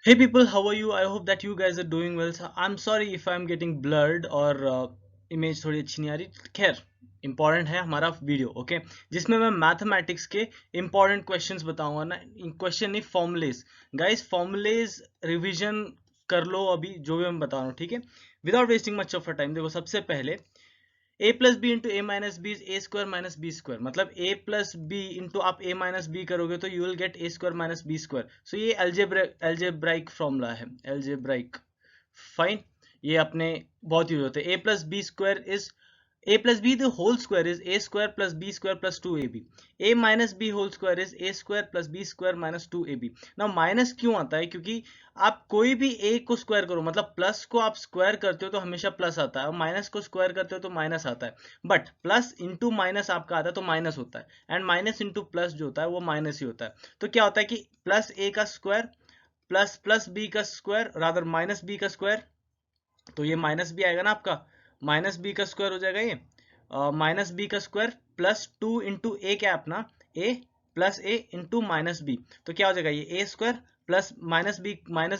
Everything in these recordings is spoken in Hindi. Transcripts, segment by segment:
Hey people, how are you? I hope that you guys are doing well. So I'm sorry if I'm getting blurred और इमेज थोड़ी अच्छी नहीं आ रही. खैर, इम्पॉर्टेंट है हमारा वीडियो, ओके, जिसमें मैं मैथमेटिक्स के इम्पॉर्टेंट क्वेश्चंस बताऊंगा ना. क्वेश्चन नहीं, फॉर्मूलेज. गाइस, फॉर्मूलेज रिवीजन कर लो अभी जो भी मैं बता रहा हूँ, ठीक है, without wasting much of time. देखो, सबसे पहले A plus B into A minus B is A square minus B square. मतलब ए प्लस बी इंटू आप ए माइनस बी करोगे तो you will get A square minus B square. So ये एल्जेब्राइक फॉर्मूला है, एल्जेब्राइक. फाइन. ये अपने बहुत यूज होते हैं. A plus B square is a plus b the whole square is a square plus b square plus 2ab. a minus b whole square is a square plus b square minus 2ab. now minus क्यों आता है? क्योंकि आप कोई भी a को स्क्वायर करो, मतलब प्लस को आप स्क्वायर करते हो तो हमेशा प्लस आता है, और माइनस को स्क्वायर करते हो तो माइनस आता है. बट प्लस इंटू माइनस आपका आता है तो माइनस होता है, एंड माइनस इंटू प्लस जो होता है वो माइनस ही होता है. तो क्या होता है कि प्लस a का स्क्वायर प्लस प्लस b का स्क्वायर रादर माइनस b का स्क्वायर. तो ये माइनस भी आएगा ना आपका, माइनस बी का स्क्वायर हो जाएगा ये, माइनस बी का स्क्वायर प्लस 2 इंटू ए, क्या अपना A plus A into minus B. तो क्या हो जाएगा, ये A square plus minus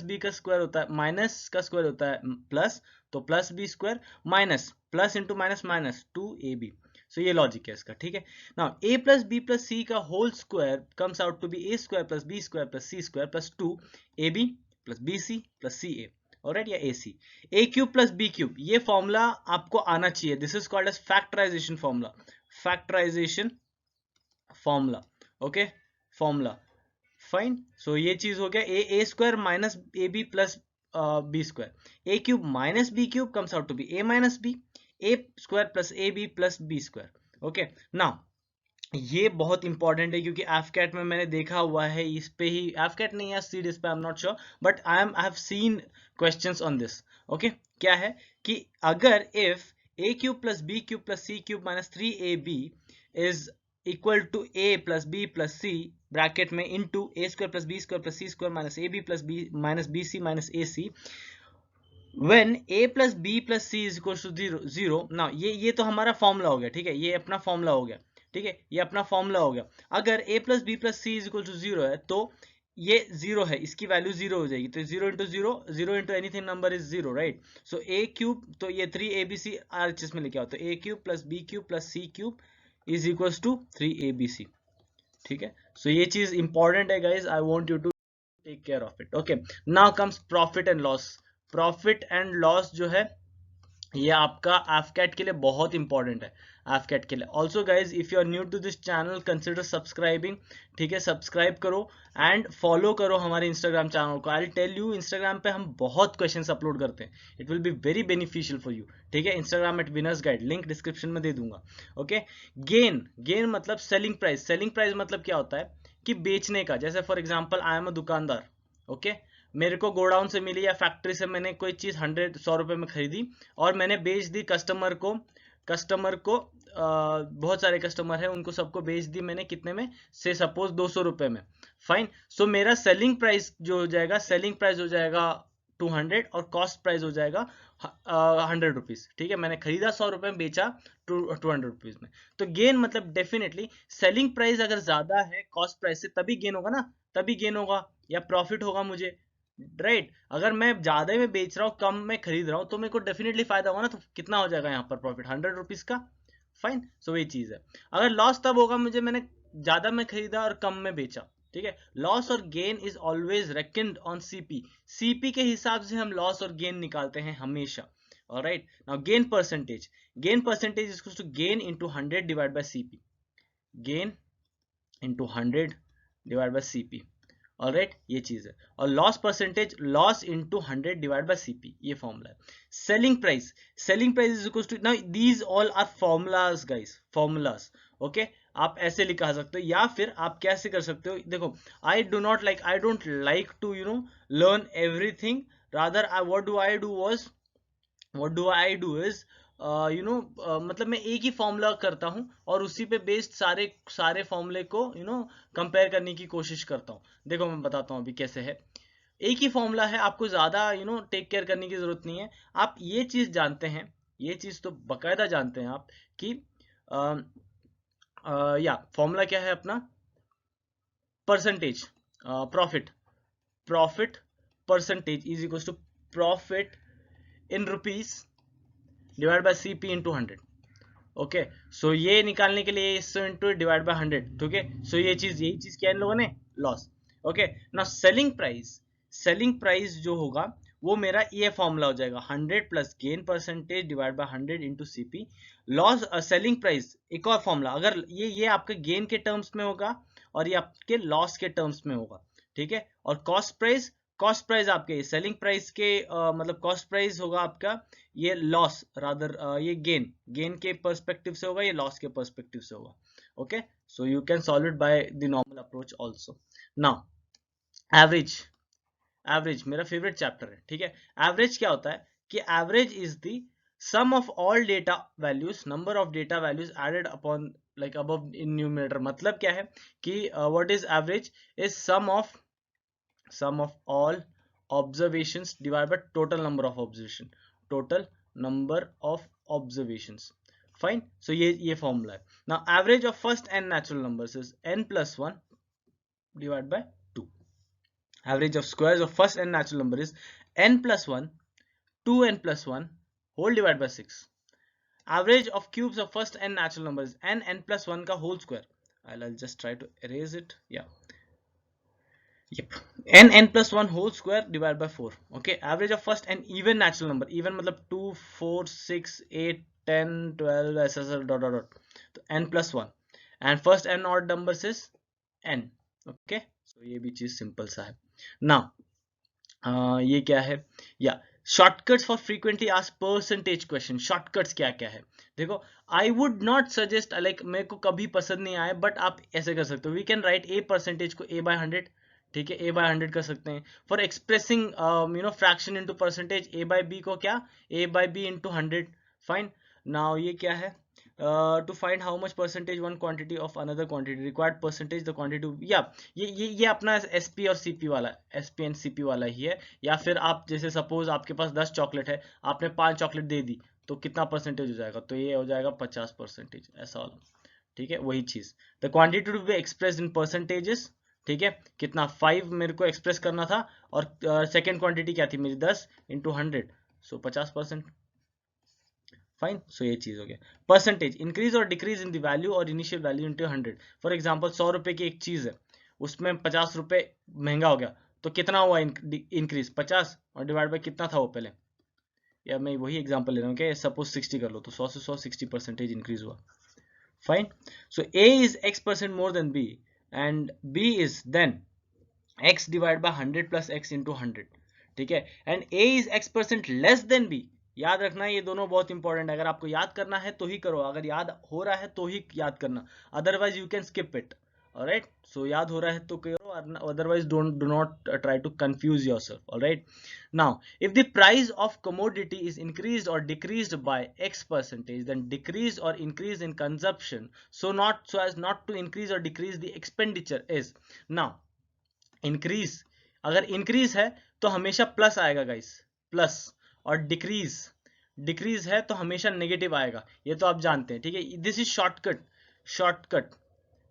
B का स्क्वायर होता है, माइनस का स्क्वायर होता है प्लस, तो plus B square minus plus into minus minus 2ab. So ये लॉजिक है इसका, ठीक है. Now A plus B plus C का whole square comes out to be A square plus B square plus C square plus 2ab plus B C plus C A. Alright, या A C. A cube plus B cube, ये फॉर्मूला आपको आना चाहिए. This is called as factorisation formula. Factorisation formula, okay, formula. Fine. So ये चीज हो गया. A square minus A B plus B square. A cube minus B cube comes out to be A minus B. A square plus A B plus B square. Okay. Now ये बहुत इंपॉर्टेंट है क्योंकि एफकैट में मैंने देखा हुआ है, इस पे ही, एफकैट नहीं है सीरीज पे, I am not sure, but I have seen questions on this. Okay. क्या है कि अगर if A cube plus B cube plus C cube minus 3ab is equal to A plus B plus C bracket में into A square plus B square plus C square minus A B plus B minus B C minus A C, when a plus b plus c is equal to zero. ना ये तो हमारा फॉर्मूला हो गया, ठीक है, ये अपना फॉर्मूला हो गया, ठीक है, ये अपना फॉर्मूला हो गया. अगर a plus B plus C is equal to zero है तो ये जीरो है, इसकी वैल्यू जीरो हो जाएगी. तो zero into zero, zero into anything number is zero, right. So A cube, तो ये 3abc RHS में लिखा हो, तो A cube plus B cube plus C cube is equal to 3abc. ठीक है. सो ये चीज इंपॉर्टेंट है guys, I want you to take care of it. Okay. Now comes profit and loss. Profit and loss जो है ये आपका एफकैट के लिए बहुत इंपॉर्टेंट है. एफकैट के लिए also guys, if you are new to this channel consider subscribing. ठीक है, सब्सक्राइब करो एंड फॉलो करो हमारे इंस्टाग्राम चैनल को. आई टेल यू, इंस्टाग्राम पे हम बहुत क्वेश्चंस अपलोड करते हैं. It will be very beneficial for you. ठीक है, Instagram at winners guide, link description में दे दूंगा. ओके. गेन, गेन मतलब सेलिंग प्राइस. सेलिंग प्राइस मतलब क्या होता है कि बेचने का. जैसे for example I am a दुकानदार, ओके, मेरे को गोडाउन से मिली या फैक्ट्री से मैंने कोई चीज 100 रुपए में खरीदी और मैंने बेच दी कस्टमर को. कस्टमर को बहुत सारे कस्टमर हैं, उनको सबको बेच दी मैंने कितने में, से सपोज 200 रुपए में. फाइन. सो मेरा सेलिंग प्राइस जो हो जाएगा, सेलिंग प्राइस हो जाएगा 200 और कॉस्ट प्राइस हो जाएगा 100 रुपीज. ठीक है, मैंने खरीदा 100 रुपए में, बेचा 200 रुपीज में. तो गेन मतलब डेफिनेटली सेलिंग प्राइस अगर ज्यादा है कॉस्ट प्राइस से तभी गेन होगा ना, तभी गेन होगा या प्रॉफिट होगा मुझे, राइट. अगर मैं ज्यादा में बेच रहा हूँ, कम में खरीद रहा हूँ, तो मेरे को डेफिनेटली फायदा होगा ना. तो कितना हो जाएगा यहाँ पर प्रॉफिट, 100 रुपीज का. फाइन. सो ये चीज है. अगर लॉस तब होगा मुझे, मैंने ज्यादा में खरीदा और कम में बेचा. ठीक है. लॉस और gain is always reckoned on CP. CP के हिसाब से हम लॉस और गेन निकालते हैं हमेशा. Alright. Now gain percentage. Gain percentage is equal to gain into 100 divide by CP. Gain into 100 divide by CP. Alright, ये चीज है. और loss percentage, loss into 100 divide by CP, ये फॉर्मूला है. Selling price. Selling price is equal to, now these all are formulas guys, formulas. Okay. आप ऐसे लिखा सकते हो या फिर आप कैसे कर सकते हो. देखो, I don't like to learn everything. Rather I what do I do is मतलब मैं एक ही फॉर्मूला करता हूं और उसी पे बेस्ड सारे सारे फॉर्मूले को कंपेयर करने की कोशिश करता हूं. देखो, मैं बताता हूं अभी कैसे है. एक ही फॉर्मूला है, आपको ज्यादा टेक केयर करने की जरूरत नहीं है. आप ये चीज जानते हैं, ये चीज तो बकायदा जानते हैं आप कि या फॉर्मूला क्या है अपना, percentage profit. Profit percentage is equal to profit in rupees divide by CP into 100. Okay, so ये निकालने के लिए इससे इंटू डिवाइड बाय 100. ठीक है, सो यही चीज किया इन लोगों ने, loss. Okay, now selling price जो होगा वो मेरा ये फॉर्मूला हो जाएगा 100 plus gain percentage divide by 100 into CP. Loss selling price एक और फॉर्मूला, अगर ये आपके गेन के टर्म्स में होगा और ये आपके लॉस के टर्म्स में होगा. ठीक है, और कॉस्ट प्राइस आपके सेलिंग प्राइस के मतलब कॉस्ट प्राइस होगा आपका ये लॉस रादर ये गेन के पर्सपेक्टिव से होगा, ये लॉस के पर्सपेक्टिव से होगा. Okay, so you can solve it by the normal approach also. Now average मेरा फेवरेट चैप्टर है. ठीक है, एवरेज क्या होता है कि average is the sum of all data values, number of data values added upon like above in numerator. मतलब क्या है कि what is average is sum of all observations divided by total number of observations. Fine, so ये formula है. Now average of first n natural numbers is n plus 1 divided by 2. Average of squares of first n natural number is n plus 1 2n plus 1 whole divided by 6. Average of cubes of first n natural number is n plus 1 ka whole square. I'll just try to erase it. Yeah, yep, n plus 1 whole square divided by 4. Okay, average of first n even natural number, even matlab 2 4 6 8 10 12 ऐसा dot dot dot, तो n plus 1 and first n odd numbers is n. Okay, so ये भी चीज सिंपल सा है. Now ये क्या है, या shortcuts for frequently asked percentage question. Shortcuts क्या क्या है देखो, I would not suggest, like मेरे को कभी पसंद नहीं आया, बट आप ऐसे कर सकते हो. We can write a percentage को a by 100. ठीक है, a by 100 कर सकते हैं. For expressing fraction into percentage a by b को क्या a by b into 100. Fine, now ये क्या है, to find how much percentage one quantity of another quantity, required percentage the quantity. या ये अपना SP और CP वाला, SP and CP वाला ही है. या फिर आप जैसे सपोज आपके पास 10 चॉकलेट है, आपने 5 चॉकलेट दे दी, तो कितना परसेंटेज हो जाएगा, तो ये हो जाएगा 50%, ऐसा वाला. ठीक है, वही चीज, the quantity to be expressed in percentages. ठीक है, कितना 5 मेरे को एक्सप्रेस करना था, और सेकेंड क्वांटिटी क्या थी मेरी 10 इंटू 100, सो 50%. फाइन, सो ये चीज हो गया. परसेंटेज इंक्रीज और डिक्रीज इन द वैल्यू और initial value into 100. For example 100 रुपए की एक चीज है, उसमें 50 रुपए महंगा हो गया, तो कितना हुआ इंक्रीज 50, और डिवाइड बाय कितना था वो पहले. या मैं वही एग्जांपल ले रहा हूँ कि सपोज 60 कर लो, तो 100 से 100 60% इंक्रीज हुआ. Fine, so a is x% more than b and b is then x divided by 100 plus x into 100. ठीक है, and a is x% less than b. याद रखना, ये दोनों बहुत इंपॉर्टेंट है. अगर आपको याद करना है तो ही करो, अगर याद हो रहा है तो ही याद करना, otherwise you can skip it. Alright, so याद हो रहा है तो करो, otherwise do not try to confuse yourself. Alright, now if the price of commodity is increased or decreased by x%, then decrease or increase in consumption so as not to increase or decrease the expenditure is. now increase, अगर increase है तो हमेशा प्लस आएगा गाइस, प्लस, और डिक्रीज है तो हमेशा नेगेटिव आएगा, ये तो आप जानते हैं. ठीक है, दिस इज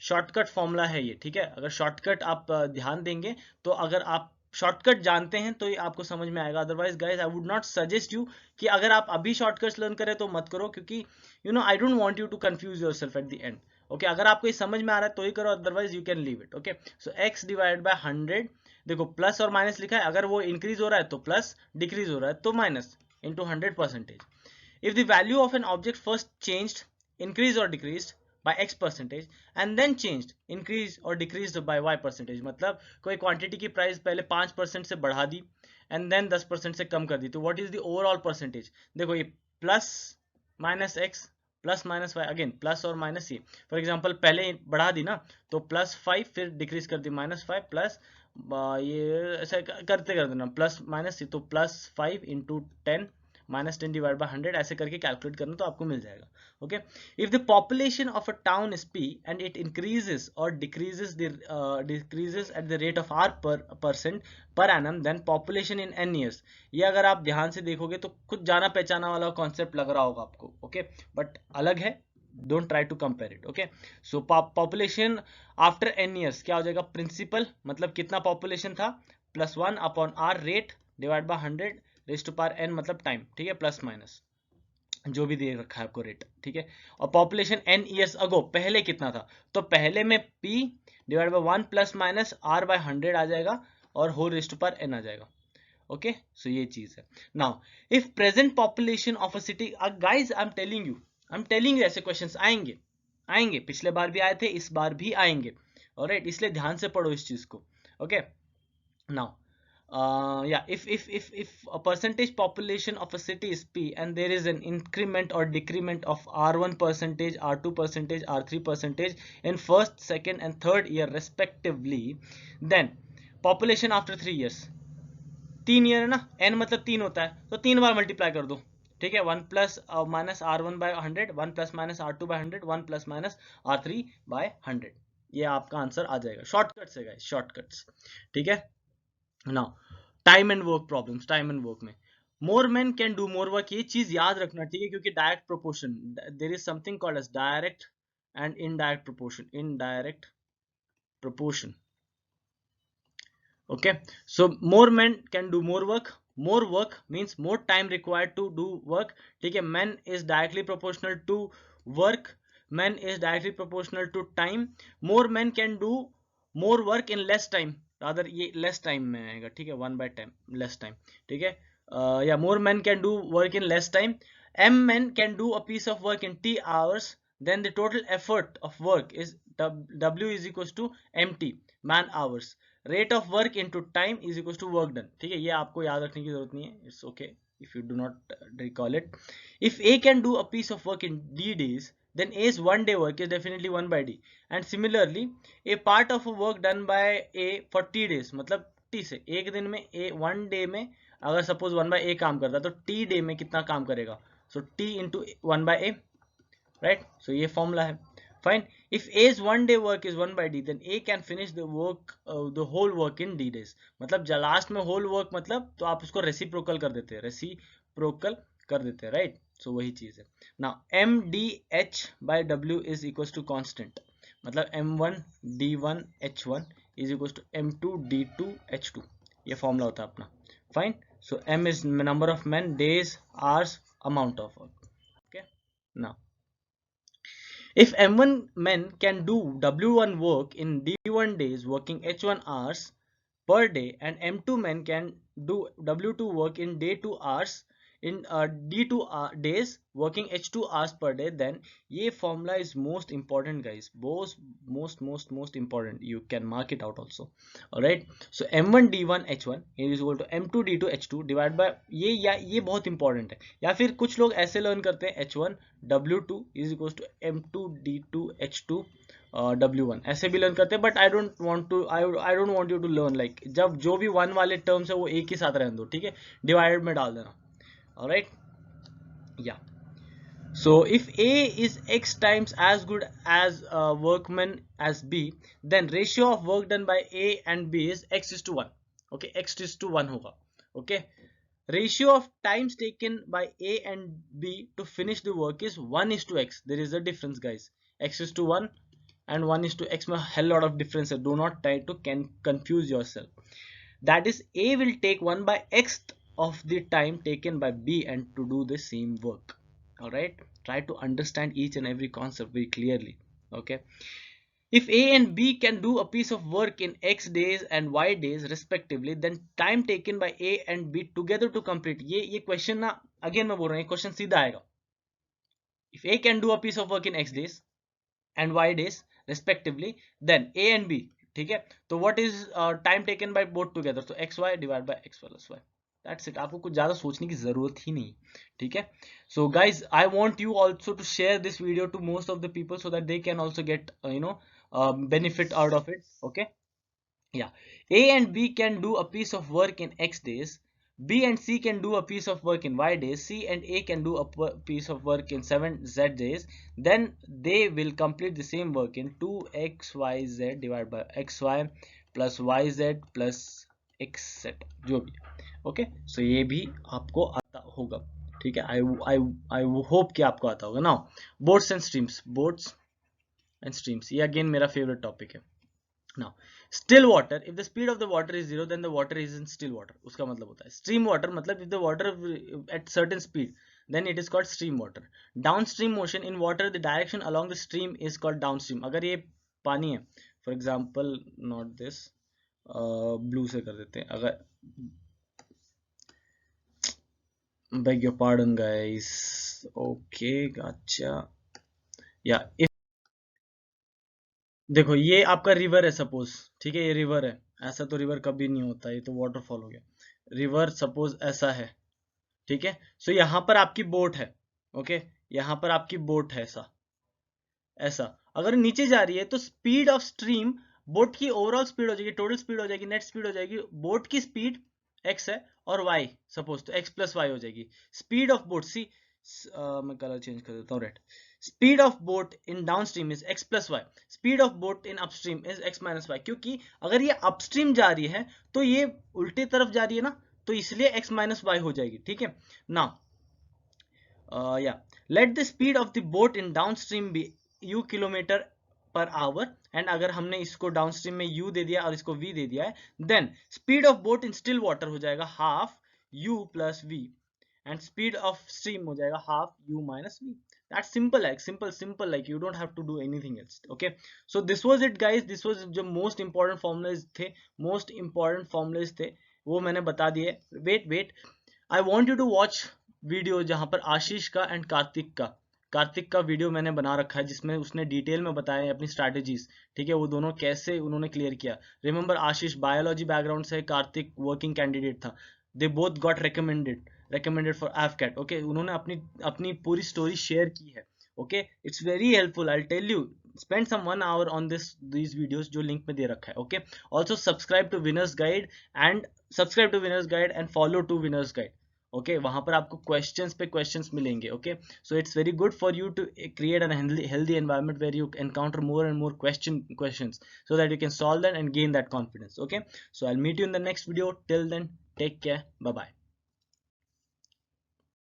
शॉर्टकट फॉर्मूला है ये. ठीक है, अगर शॉर्टकट आप ध्यान देंगे, तो अगर आप शॉर्टकट जानते हैं तो ये आपको समझ में आएगा. Otherwise guys I would not suggest you कि अगर आप अभी शॉर्टकट्स लर्न करें तो मत करो, क्योंकि I don't want you to confuse yourself at the end. Okay, अगर आपको ये समझ में आ रहा है तो ही करो, otherwise you can leave it. Okay, so x divided by 100, देखो प्लस और माइनस लिखा है, अगर वो इंक्रीज हो रहा है तो प्लस, डिक्रीज हो रहा है तो minus, into 100%. If the value of an object first changed, increased or decreased by x% and then changed, increased or decreased by y%. मतलब कोई क्वांटिटी की प्राइस पहले 5% से बढ़ा दी and then 10% से कम कर दी, तो what is the overall percentage. देखो ये plus minus x plus minus y, again plus और माइनस. ये फॉर एग्जांपल पहले बढ़ा दी ना, तो +5, फिर डिक्रीज कर दी -5, प्लस ये ऐसा करते कर देना प्लस माइनस, तो +5 इंटू 10 -10 डिवाइड बाय 100, ऐसे करके कैलकुलेट करना तो आपको मिल जाएगा. Okay, if the population of a town is p and it increases और decreases at the rate of r% per annum, then population in n years. ये अगर आप ध्यान से देखोगे तो कुछ जाना पहचाना वाला कॉन्सेप्ट लग रहा होगा आपको. ओके, बट अलग है, don't try to compare it. okay, so population after n years क्या हो जाएगा, प्रिंसिपल मतलब कितना पॉपुलेशन था plus 1 upon R rate divide by 100 raise to power n मतलब टाइम, ठीक है, प्लस माइनस जो भी दे रखा है आपको रेट, ठीक है। और पॉपुलेशन n ईयर्स अगो पहले कितना था, तो पहले में p divide by 1 plus minus r by 100 आ जाएगा और whole raise to power n आ जाएगा। ओके सो ये चीज है। Now if present population of a city, guys I am telling you ऐसे क्वेश्चंस आएंगे आएंगे, पिछले बार भी आए थे, इस बार भी आएंगे, ऑलराइट, इसलिए ध्यान से पढ़ो इस चीज को। Okay now yeah, if a percentage population of a city is p and there is an increment or decrement of r1 percentage, r2 percentage, r3 percentage in first, second and third year respectively, then population after 3 years, 3 year है ना, n मतलब 3 होता है, तो 3 बार मल्टीप्लाई कर दो, ठीक है, 1 plus minus r1 by 100, 1 plus minus r2 by 100, 1 plus minus r3 by 100, ये आपका आंसर आ जाएगा। शॉर्टकट्स है गाइस, शॉर्टकट्स, ठीक है। Now time and work problems, time and work में more man can do more work, ये चीज याद रखना, ठीक है, क्योंकि direct proportion, there is something called as direct and indirect proportion, indirect proportion. okay, so more men can do more work means more time required to do work, ठीक है। men is directly proportional to work, men is directly proportional to time, more men can do more work in less time, rather ये less time में आएगा, ठीक है, 1 by time less time, ठीक है। या more men can do work in less time, m men can do a piece of work in t hours, then the total effort of work is w is equals to mt man hours, rate of work into time is equal to work done, ठीक है, ये आपको याद रखने की जरूरत नहीं है, it's okay if you do not recall it. If A can do a piece of work in d days, then a's 1 day work is definitely 1 by d, and similarly a part of a work done by a for t days, मतलब t से एक दिन में a 1 day में अगर सपोज 1 by a काम करता है तो t day में कितना काम करेगा, so t into 1 by a, right, so ये फॉर्मूला है। Fine. If A's 1 day work is 1 by D, then A can finish the work, the whole work in D days. मतलब लास्ट में whole work मतलब तो आप उसको रेसिप्रोकल कर देते हैं, रेसिप्रोकल कर देते हैं, राइट, सो वही चीज है। Now M D H by W is equals to constant, मतलब M1 D1 H1 is equals to M2 D2 H2, ये फॉर्मूला होता है अपना। Fine, so M is number of men, days, hours, amount of work. Okay, now if M1 men can do W1 work in D1 days working H1 hours per day, and M2 men can do W2 work in D2 hours in D2 days working H2 hours per day, then ये formula is most important guys, most important, you can mark it out also, alright। So M1 D1 H1 is equal to M2 D2 H2 divided by ये, या ये बहुत important है, या फिर कुछ लोग ऐसे लर्न करते हैं H1 W2 is equal to M2 D2 H2 W1, ऐसे भी लर्न करते हैं, but I don't want you to learn like जब जो भी वन वाले टर्म्स है वो एक ही साथ रहने दो, ठीक है, डिवाइडेड में डाल देना, ऑलराइट, या so if A is x times as good as workman as B, then ratio of work done by A and B is x is to 1, okay, x is to 1 होगा, okay। Ratio of times taken by A and B to finish the work is 1 is to x, there is a difference guys, x is to 1 and 1 is to x में hell lot of difference है, do not try to confuse yourself, that is A will take 1 by x of the time taken by B and to do the same work, alright, try to understand each and every concept very clearly, okay। If A and B can do a piece of work in x days and y days respectively, then time taken by A and B together to complete, ये क्वेश्चन ना अगेन मैं बोल रहा हूँ, क्वेश्चन सीधा आएगा। If A can do a piece of work in x days and y days respectively, then A and B, ठीक है, तो what is time taken by both together, so xy divided by x plus y, that's it, आपको कुछ ज्यादा सोचने की जरूरत ही नहीं, ठीक है। So guys, I want you also to share this video to most of the people so that they can also get benefit out of it, okay, yeah। A and B can do a piece of work in x days, B and C can do a piece of work in y days, C and A can do a piece of work in 7z days, then they will complete the same work in 2xyz divided by xy plus yz plus xz, जो भी, ओके, सो ये भी आपको आता होगा, ठीक है, आई होप कि आपको आता होगा। Now boats and streams, boats and streams, ये अगेन मेरा फेवरेट टॉपिक है, Now, still water, if the speed of the water is 0, then the water is in still water. उसका मतलब होता है stream water, मतलब if the water at certain speed, then it is called stream water. Downstream motion in water, the direction along the stream is called downstream. अगर ये पानी है, for example, not this, blue से कर देते हैं. अगर beg your pardon guys, okay, gotcha. Yeah, if देखो ये आपका रिवर है सपोज, ठीक है, ये रिवर है, ऐसा तो रिवर कभी नहीं होता, ये तो वाटरफॉल हो गया. रिवर सपोज ऐसा है, ठीक है. सो यहाँ पर आपकी बोट है, ओके, यहाँ पर आपकी बोट है, ऐसा ऐसा. अगर नीचे जा रही है तो स्पीड ऑफ स्ट्रीम, बोट की ओवरऑल स्पीड हो जाएगी, टोटल स्पीड हो जाएगी, नेट स्पीड हो जाएगी. बोट की स्पीड x है और y सपोज, तो x प्लस वाई हो जाएगी. स्पीड ऑफ बोट, सी मैं कलर चेंज कर देता हूँ, red. Speed of boat in downstream is x plus y, speed of boat in upstream is x minus y. क्योंकि अगर ये अपस्ट्रीम जा रही है तो ये उल्टी तरफ जा रही है ना, तो इसलिए x माइनस वाई हो जाएगी, ठीक है. नाउ या let the speed of the boat in downstream be u kilometre per hour, and अगर हमने इसको डाउनस्ट्रीम में u दे दिया और इसको v दे दिया है, then speed of boat in still water हो जाएगा half u plus v, and speed of stream हो जाएगा half u minus v. That's simple, like simple, like you don't have to do anything else. Okay, so this was it guys, this was जो most important formulas थे वो मैंने बता दिए. Wait I want you to watch video जहां पर आशीष का एंड कार्तिक का वीडियो मैंने बना रखा है, जिसमें उसने डिटेल में बताया है अपनी स्ट्रैटेजीज, ठीक है, वो दोनों कैसे उन्होंने क्लियर किया. रिमेंबर, आशीष बायोलॉजी बैकग्राउंड से, कार्तिक वर्किंग कैंडिडेट था. They both got recommended for AFCAT. Okay, उन्होंने अपनी पूरी स्टोरी शेयर की है. Okay, it's very helpful, I tell you. Spend some 1 hour on these videos जो लिंक में दे रखा है. Okay, also subscribe to Winners Guide and follow to Winners Guide. Okay, वहां पर आपको क्वेश्चंस मिलेंगे. Okay, so it's very good for you to create an healthy environment where you encounter more and more questions, so that you can solve them and gain that confidence. Okay, so I'll meet you in the next video. Till then, take care. Bye bye.